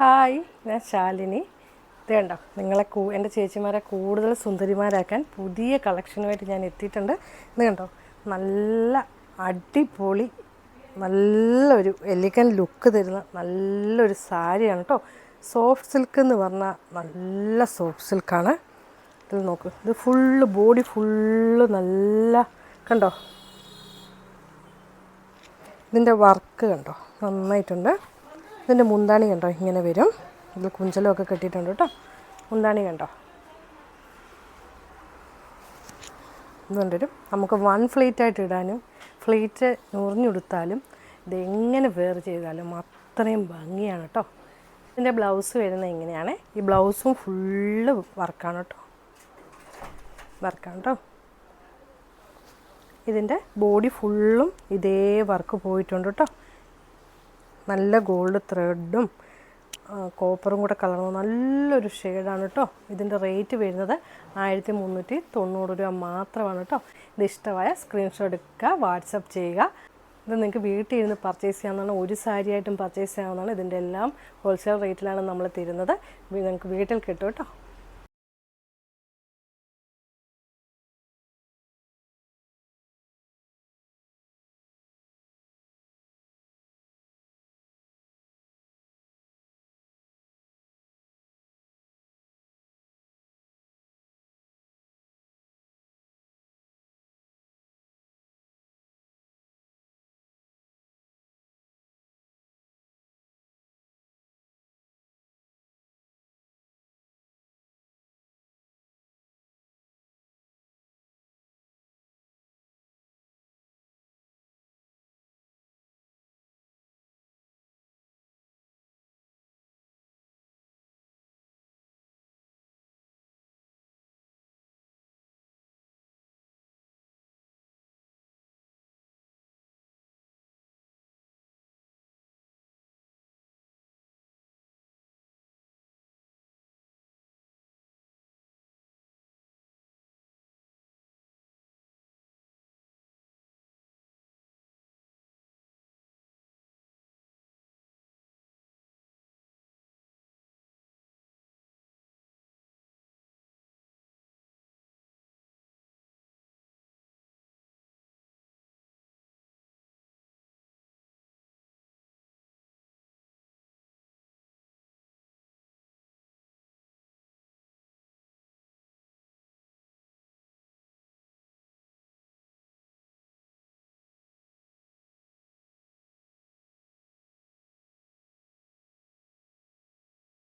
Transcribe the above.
Hi, ഞാൻ ശാലിനി. ഇത് കണ്ടോ, എൻ്റെ ചേച്ചിമാരെ കൂടുതൽ സുന്ദരിമാരാക്കാൻ പുതിയ കളക്ഷനുമായിട്ട് ഞാൻ എത്തിയിട്ടുണ്ട്. ഇത് കണ്ടോ, നല്ല അടിപൊളി നല്ലൊരു എലിഗൻറ്റ് ലുക്ക് തരുന്ന നല്ലൊരു സാരിയാണ് കേട്ടോ. സോഫ്റ്റ് സിൽക്ക് എന്ന് പറഞ്ഞാൽ നല്ല സോഫ്റ്റ് സിൽക്കാണ്. ഇത് നോക്ക്, ഇത് ഫുള്ള് ബോഡി ഫുള്ള് നല്ല കണ്ടോ, ഇതിൻ്റെ വർക്ക് കണ്ടോ നന്നായിട്ടുണ്ട്. ഇതിൻ്റെ മുന്താണി കണ്ടോ ഇങ്ങനെ വരും. ഇതിൽ കുഞ്ചലമൊക്കെ കെട്ടിയിട്ടുണ്ട് കേട്ടോ. മുന്താണി കണ്ടോ ഇതുകൊണ്ടൊരും നമുക്ക് വൺ ഫ്ലീറ്റായിട്ട് ഇടാനും ഫ്ലീറ്റ് നുറിഞ്ഞെടുത്താലും ഇതെങ്ങനെ വെയർ ചെയ്താലും അത്രയും ഭംഗിയാണ് കേട്ടോ. ഇതിൻ്റെ ബ്ലൗസ് വരുന്നത് ഇങ്ങനെയാണ്. ഈ ബ്ലൗസും ഫുള്ള് വർക്കാണ് കേട്ടോ. ഇതിൻ്റെ ബോഡി ഫുള്ളും ഇതേ വർക്ക് പോയിട്ടുണ്ട് കേട്ടോ. നല്ല ഗോൾഡ് ത്രെഡും കോപ്പറും കൂടെ കലർന്ന നല്ലൊരു ഷെയ്ഡാണ് കേട്ടോ. ഇതിൻ്റെ റേറ്റ് വരുന്നത് 1390 രൂപ മാത്രമാണ് കേട്ടോ. ഇത് ഇഷ്ടമായ സ്ക്രീൻഷോട്ട് എടുക്കുക, വാട്സപ്പ് ചെയ്യുക. ഇത് നിങ്ങൾക്ക് വീട്ടിൽ ഇരുന്ന് പർച്ചേസ് ചെയ്യാവുന്നതാണ്. ഒരു സാരിയായിട്ടും പർച്ചേസ് ചെയ്യാവുന്നതാണ്. ഇതിൻ്റെ എല്ലാം ഹോൾസെയിൽ റേറ്റിലാണ് നമ്മൾ തരുന്നത്. നിങ്ങൾക്ക് വീട്ടിൽ കിട്ടും കേട്ടോ.